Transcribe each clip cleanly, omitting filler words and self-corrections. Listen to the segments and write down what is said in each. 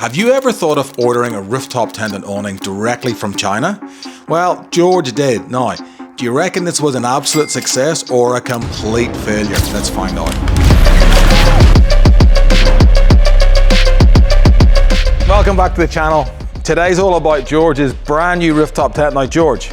Have you ever thought of ordering a rooftop tent and awning directly from China? Well, George did. Now, do you reckon this was an absolute success or a complete failure? Let's find out. Welcome back to the channel. Today's all about George's brand new rooftop tent. Now, George,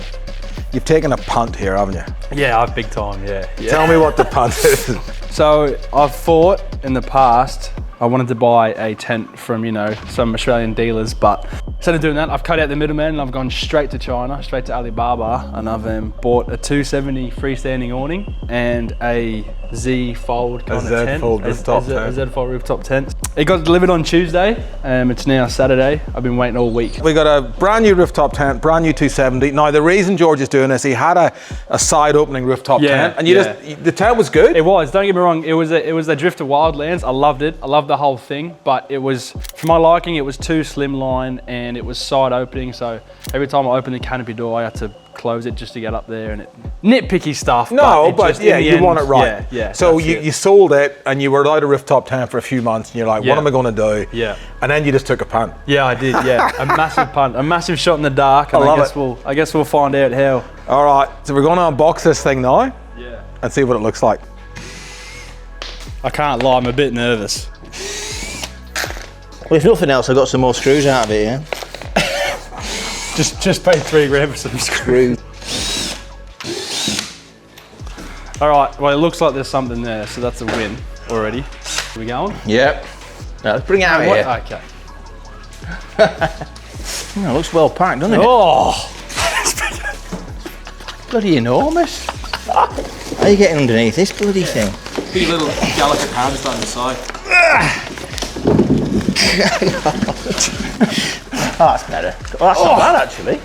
you've taken a punt here, haven't you? Yeah, I've big time, yeah. Tell me what the punt is. So I've thought in the past, I wanted to buy a tent from, some Australian dealers, but instead of doing that, I've cut out the middleman and I've gone straight to China, straight to Alibaba, and I've bought a 270 freestanding awning and a Z fold kind of tent. A Z fold rooftop tent. It got delivered on Tuesday. It's now Saturday. I've been waiting all week. We got a brand new rooftop tent, brand new 270. Now the reason George is doing this, he had a side opening rooftop tent, and the tent was good. It was. Don't get me wrong. It was a Drift of Wildlands. I loved it. I loved the whole thing, but it was, for my liking, it was too slimline and it was side opening. So every time I opened the canopy door, I had to close it just to get up there, and nitpicky stuff. But you want it right. Yeah. So you sold it and you were without a rooftop tent for a few months and you're like, what am I going to do? Yeah. And then you just took a punt. Yeah, I did. Yeah, a massive punt, a massive shot in the dark. And I guess we'll find out how. All right, so we're going to unbox this thing now. Yeah. And see what it looks like. I can't lie, I'm a bit nervous. Well, if nothing else, I got some more screws out of it, yeah? just paid $3 for some screws. All right, well, it looks like there's something there, so that's a win already. Are we going? Yep. Now, let's bring it out here. Okay. It looks well packed, doesn't it? Oh! Bloody enormous. How are you getting underneath this bloody thing? Big little delicate hands down the side. Oh, that's better. Well, that's not bad, actually.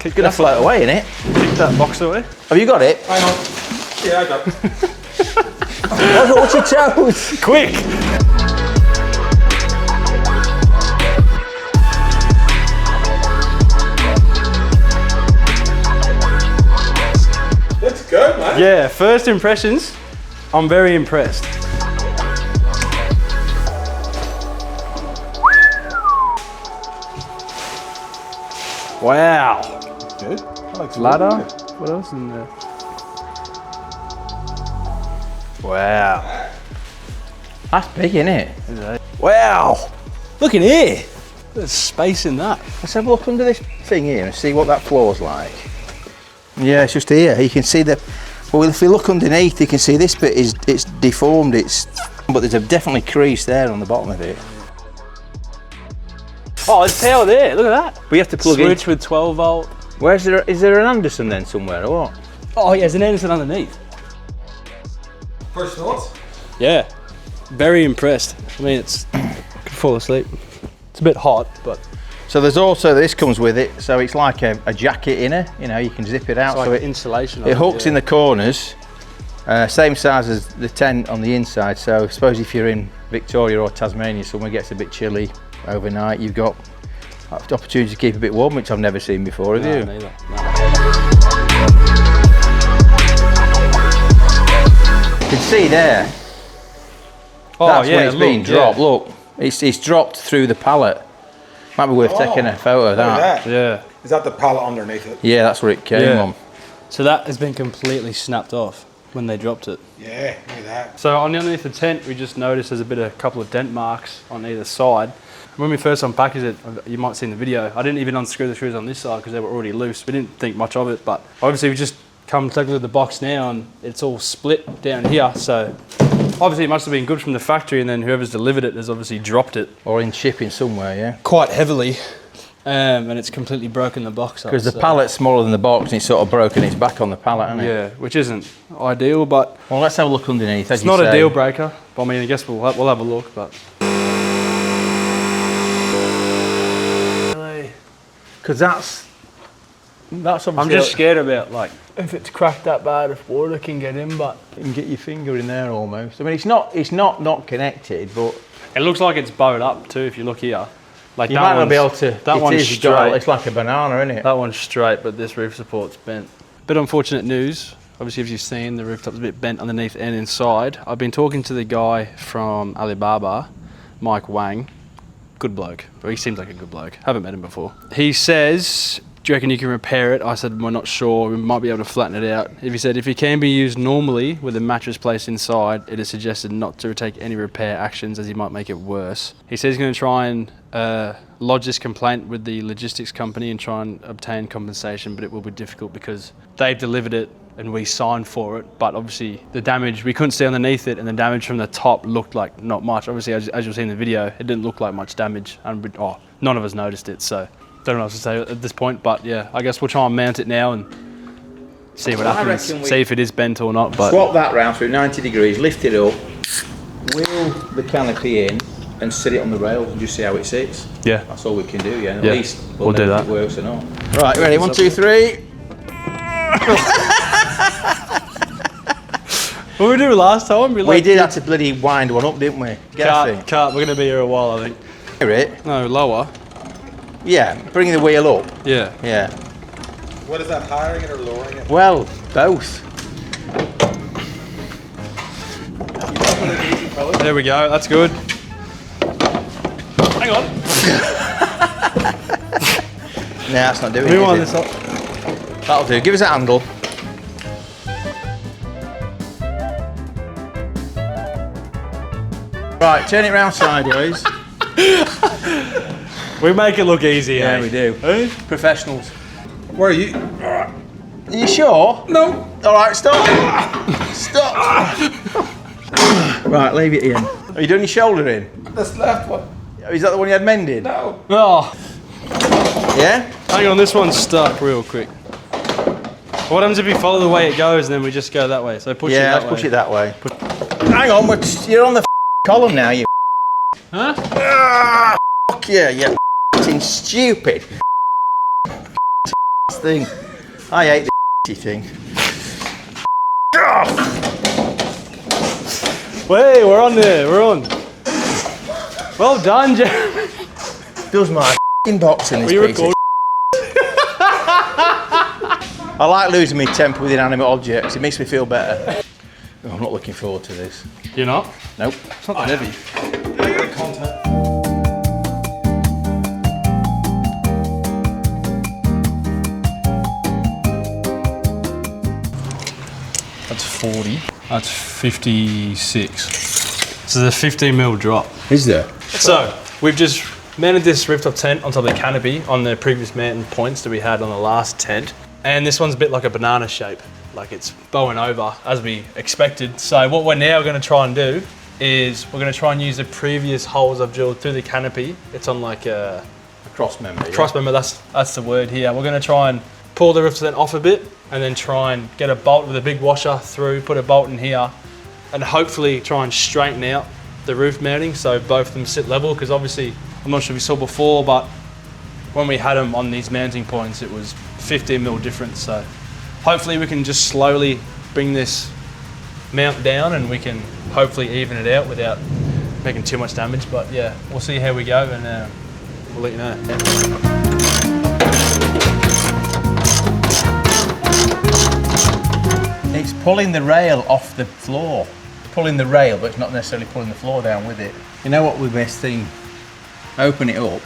It's going to float away, innit? Kick that box away. Have you got it? Hang on. Yeah, I got it. Watch your toes. Quick! Looks good, man. Yeah, first impressions, I'm very impressed. Wow. Good. Ladder. Really good. What else in there? Wow. That's big, isn't it? Wow. Look in here. There's space in that. Let's have a look under this thing here and see what that floor's like. Yeah, it's just here. You can see well, if you look underneath, you can see this bit it's deformed. But there's definitely crease there on the bottom of it. Oh, there's power there. Look at that. We have to plug Switch with 12 volt. Is there an Anderson then somewhere or what? Oh, yeah, there's an Anderson underneath. First thoughts? Yeah, very impressed. I mean, I could fall asleep. It's a bit hot, but. So there's also, this comes with it, so it's like a jacket inner, you can zip it out. It's like so insulation. It hooks in the corners, same size as the tent on the inside. So I suppose if you're in Victoria or Tasmania, somewhere gets a bit chilly overnight, you've got the opportunity to keep a bit warm, which I've never seen before, have you? Neither. No. You can see there, that's when it's been dropped. Look, it's dropped through the pallet. Might be worth taking a photo of that. Yeah. Is that the pallet underneath it? Yeah, that's where it came on. So that has been completely snapped off when they dropped it. Yeah, look at that. So underneath the tent, we just noticed there's a couple of dent marks on either side. When we first unpackaged it, you might see in the video, I didn't even unscrew the screws on this side because they were already loose. We didn't think much of it, but obviously we just come take a look at the box now and it's all split down here. So obviously it must have been good from the factory, and then whoever's delivered it has obviously dropped it. Or in shipping somewhere, yeah. Quite heavily. And it's completely broken the box up. Because the pallet's smaller than the box and it's sort of broken its back on the pallet, hasn't it? Yeah, which isn't ideal, but... Well, let's have a look underneath, it's not a deal breaker. But I mean, I guess we'll have a look, but... Because that's obviously... I'm just scared about, like, if it's cracked that bad, if water can get in, but... You can get your finger in there almost. I mean, it's not connected, but... It looks like it's bowed up too, if you look here. Like you might not be able to... That one's straight. It's like a banana, isn't it? That one's straight, but this roof support's bent. Bit unfortunate news. Obviously, as you've seen, the rooftop's a bit bent underneath and inside. I've been talking to the guy from Alibaba, Mike Wang, good bloke. Well, he seems like a good bloke. Haven't met him before. He says, do you reckon you can repair it? I said, we're not sure. We might be able to flatten it out. He said, if it can be used normally with a mattress placed inside, it is suggested not to take any repair actions as he might make it worse. He says he's going to try and lodge this complaint with the logistics company and try and obtain compensation, but it will be difficult because they've delivered it and we signed for it, but obviously the damage, we couldn't see underneath it, and the damage from the top looked like not much. Obviously, as you'll see in the video, it didn't look like much damage, and none of us noticed it, so don't know what to say at this point, but yeah, I guess we'll try and mount it now and see what happens, see if it is bent or not. But swap that round through 90 degrees, lift it up, wheel the canopy in, and sit it on the rails and just see how it sits. Yeah. That's all we can do, yeah. At Yeah. least We'll do know that. if it works or not. Right, ready? 1, 2, 3. What did we do last time? We did have to bloody wind one up, didn't we? Cart, we're going to be here a while, I think. Hear it? No, lower. Yeah, bring the wheel up. Yeah. Yeah. What is that, hiring it or lowering it? Well, both. There we go, that's good. Hang on. No, that's not doing it. We want is this it? up. That'll do. Give us that handle. Right, turn it round sideways. We make it look easy, Yeah, eh? we do. Eh? Professionals. Where are you? Are you sure? No. All right, stop. Stop. Right, leave it in. Are you doing your shoulder in? This left one. Is that the one you had mended? No. Oh, Yeah? hang on, this one's stuck real quick. What happens if we follow the way it goes and then we just go that way? So push it Yeah, that let's way. push it that way. Hang on, you're on the column now, you Huh? fuck yeah, you f***ing stupid thing. I hate the thing. Wait, we're on there, we're on. Well done, Jeremy. Does my f***ing box in this Were you piece of recording? I like losing my temper with inanimate objects. It makes me feel better. Oh, I'm not looking forward to this. You're not? Nope. It's not that heavy. That's 40. That's 56. So there's a 15mm drop. Is there? So we've just mounted this rooftop tent on top of the canopy on the previous mounting points that we had on the last tent. And this one's a bit like a banana shape, like it's bowing over as we expected. So what we're now going to try and do is we're going to try and use the previous holes I've drilled through the canopy. It's on like a Cross member. Yeah. cross member, that's the word here. We're going to try and pull the rooftop tent off a bit and then try and get a bolt with a big washer through, put a bolt in here and hopefully try and straighten out the roof mounting so both of them sit level, because obviously, I'm not sure if you saw before, but when we had them on these mounting points, it was 15mm difference. So hopefully we can just slowly bring this mount down and we can hopefully even it out without making too much damage. But yeah, we'll see how we go and we'll let you know. It's pulling the rail off the floor. Pulling the rail, but it's not necessarily pulling the floor down with it. You know what the best thing? Open it up.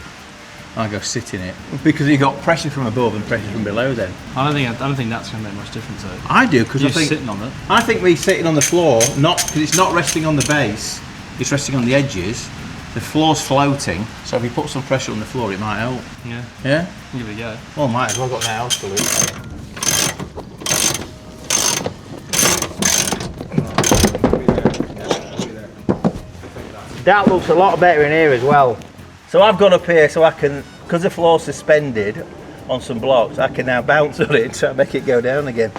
I go sit in it because you've got pressure from above and pressure from below. Then I don't think that's going to make much difference though. I do because I think sitting on it. I think we're sitting on the floor, not because it's not resting on the base. It's resting on the edges. The floor's floating, so if you put some pressure on the floor, it might help. Yeah, Yeah. give it a go. Well, might as well got now to do. That looks a lot better in here as well. So I've gone up here so I can, because the floor's suspended on some blocks, I can now bounce on it and try to make it go down again.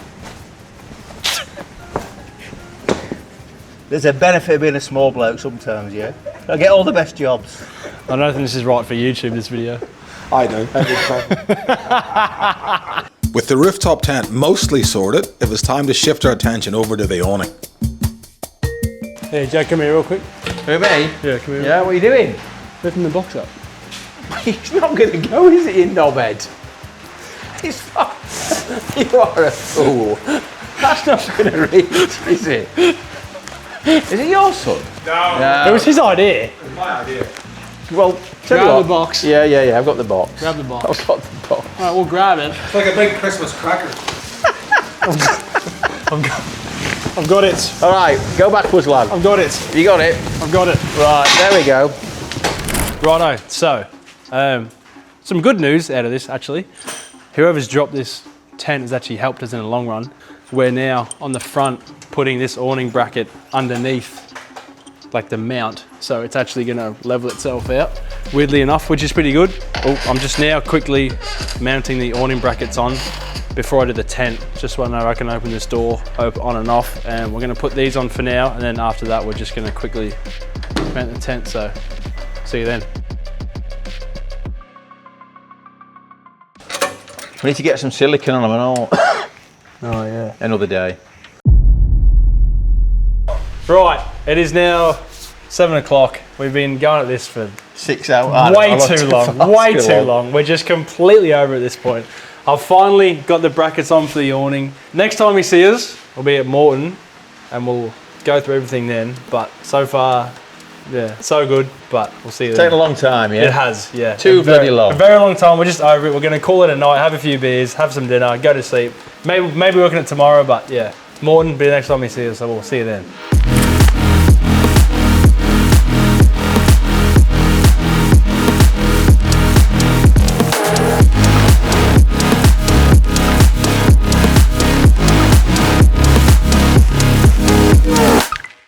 There's a benefit of being a small bloke sometimes, yeah? I get all the best jobs. I don't think this is right for YouTube, this video. I do. With the rooftop tent mostly sorted, it was time to shift our attention over to the awning. Hey, Jack, come here real quick. Who, me? Yeah, come here. Yeah, what are you doing? Lifting the box up. He's not going to go, is it, you knobhead? He's not. You are a fool. That's not going to reach, is it? Is it your son? No. It was his idea. It was my idea. Well, tell you Grab what. the box. Yeah. I've got the box. Grab the box. I've got the box. All right, we'll grab it. It's like a big Christmas cracker. I've got it. All right, go backwards, lad. I've got it. You got it. I've got it. Right, there we go. Righto. So, some good news out of this actually. Whoever's dropped this tent has actually helped us in the long run. We're now on the front putting this awning bracket underneath like the mount, so it's actually going to level itself out, weirdly enough, which is pretty good. Oh, I'm just now quickly mounting the awning brackets on before I do the tent, just so I know I can open this door on and off, and we're going to put these on for now, and then after that we're just going to quickly mount the tent, so see you then. We need to get some silicone on them and all. Oh yeah. Another day. Right, it is now 7 o'clock. We've been going at this for 6 hours. way too long. We're just completely over at this point. I've finally got the brackets on for the awning. Next time you see us, we'll be at Morton and we'll go through everything then. But so far, yeah, so good, but we'll see you then. Taken a long time, yeah? It has, yeah. Too bloody long. A very long time. We're just over it. We're going to call it a night, have a few beers, have some dinner, go to sleep. Maybe working it tomorrow, but yeah. Morton, be the next time you see us, so we'll see you then.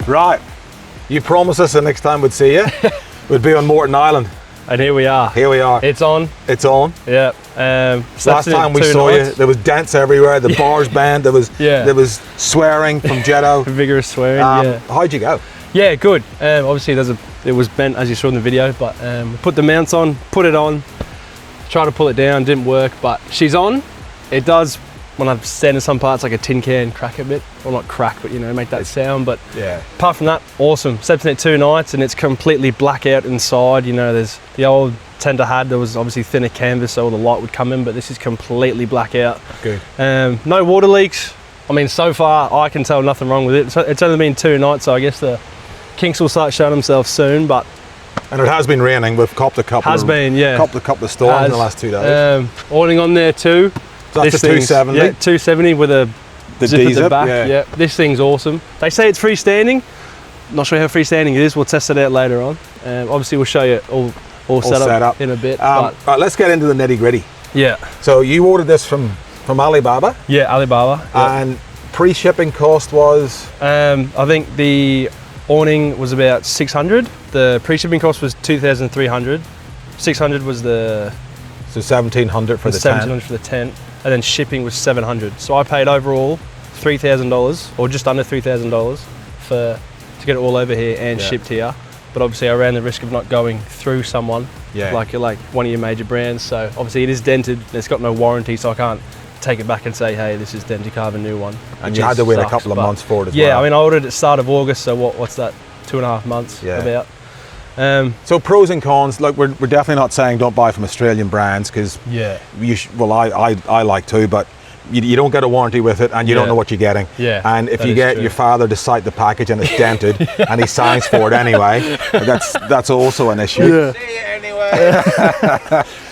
Right. You promised us the next time we'd see you, we'd be on Morton Island. And here we are. Here we are. It's on. It's on. Yeah. Last time we saw you, there was dents everywhere. The bars band. There was swearing from Jetto. Vigorous swearing. Yeah. How'd you go? Yeah, good. Obviously, it was bent as you saw in the video, but we put the mounts on, put it on, tried to pull it down, didn't work. But she's on. It does. When I stand in some parts, like a tin can, crack a bit. Well, not crack, but you know, make that sound. But yeah. Apart from that, awesome. Slept in it 2 nights, and it's completely black out inside. You know, there's the old tent I had. There was obviously thinner canvas, so all the light would come in. But this is completely black out. Good. No water leaks. I mean, so far I can tell nothing wrong with it. It's only been 2 nights, so I guess the kinks will start showing themselves soon. But and it has been raining. We've copped a couple. Has been, yeah. Copped a couple of storms in the last 2 days. Awning on there too. So that's a 270. Yeah, 270 with a zip at the back. Yeah. This thing's awesome. They say it's freestanding. Not sure how freestanding it is. We'll test it out later on. Obviously, we'll show you all set up in a bit. Right, let's get into the nitty gritty. Yeah. So you ordered this from Alibaba. Yeah, Alibaba. Yeah. And pre-shipping cost was? I think the awning was about 600. The pre-shipping cost was 2,300. 600 was the. So 1,700 for the tent. 1,700 for the tent, and then shipping was 700. So I paid overall $3,000, or just under $3,000, to get it all over here and shipped here. But obviously I ran the risk of not going through someone, like one of your major brands. So obviously it is dented, and it's got no warranty, so I can't take it back and say, hey, this is dented, carve a new one. And you had to wait a couple of months for it as well. Yeah, I mean, I ordered it at the start of August, so what's that, 2.5 months about. So pros and cons, like we're definitely not saying don't buy from Australian brands, because I like to, but you don't get a warranty with it, and you don't know what you're getting. Yeah, and if you get your father to cite the package and it's dented and he signs for it anyway, that's also an issue. Yeah. See you anyway.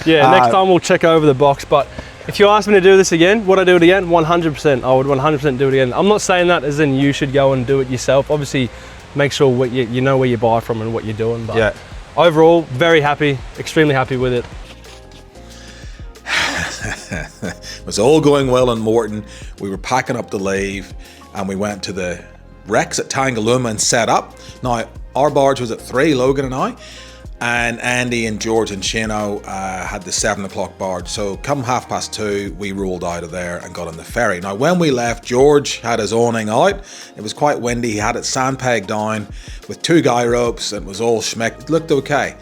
Next time we'll check over the box. But if you ask me to do this again, would I do it again? 100%. I would 100% do it again. I'm not saying that as in you should go and do it yourself. Obviously, make sure you know where you buy from and what you're doing. But overall, very happy, extremely happy with it. It was all going well in Morton. We were packing up to leave, and we went to the Rex at Tangalooma and set up. Now, our barge was at 3, Logan and I, and Andy and George and Shano had the 7 o'clock barge. So come 2:30, we rolled out of there and got on the ferry. Now, when we left, George had his awning out. It was quite windy. He had it sandpegged down with 2 guy ropes, and it was all schmicked. It looked okay.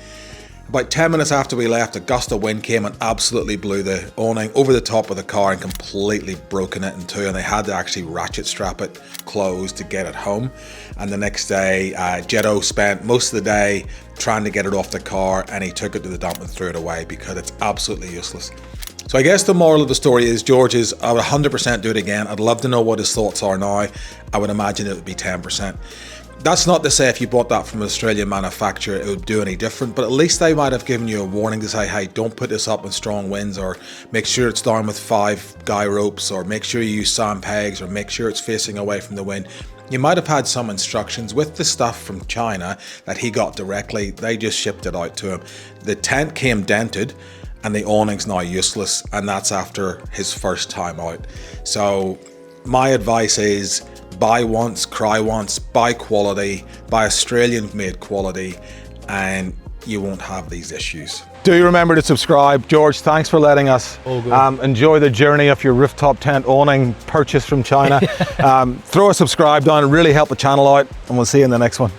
About 10 minutes after we left, a gust of wind came and absolutely blew the awning over the top of the car and completely broken it in 2, and they had to actually ratchet strap it closed to get it home. And the next day, Jetto spent most of the day trying to get it off the car, and he took it to the dump and threw it away because it's absolutely useless. So I guess the moral of the story is I would 100% do it again. I'd love to know what his thoughts are now. I would imagine it would be 10%. That's not to say if you bought that from an Australian manufacturer it would do any different, but at least they might have given you a warning to say, hey, don't put this up in strong winds, or make sure it's down with 5 guy ropes, or make sure you use sand pegs, or make sure it's facing away from the wind. You might have had some instructions. With the stuff from China that he got directly, they just shipped it out to him. The tent came dented and the awning's now useless, and that's after his first time out. So my advice is buy once, cry once, buy quality, buy Australian made quality, and you won't have these issues. Do you remember to subscribe? George, thanks for letting us enjoy the journey of your rooftop tent awning purchase from China. Throw a subscribe down, it really help the channel out, and we'll see you in the next one.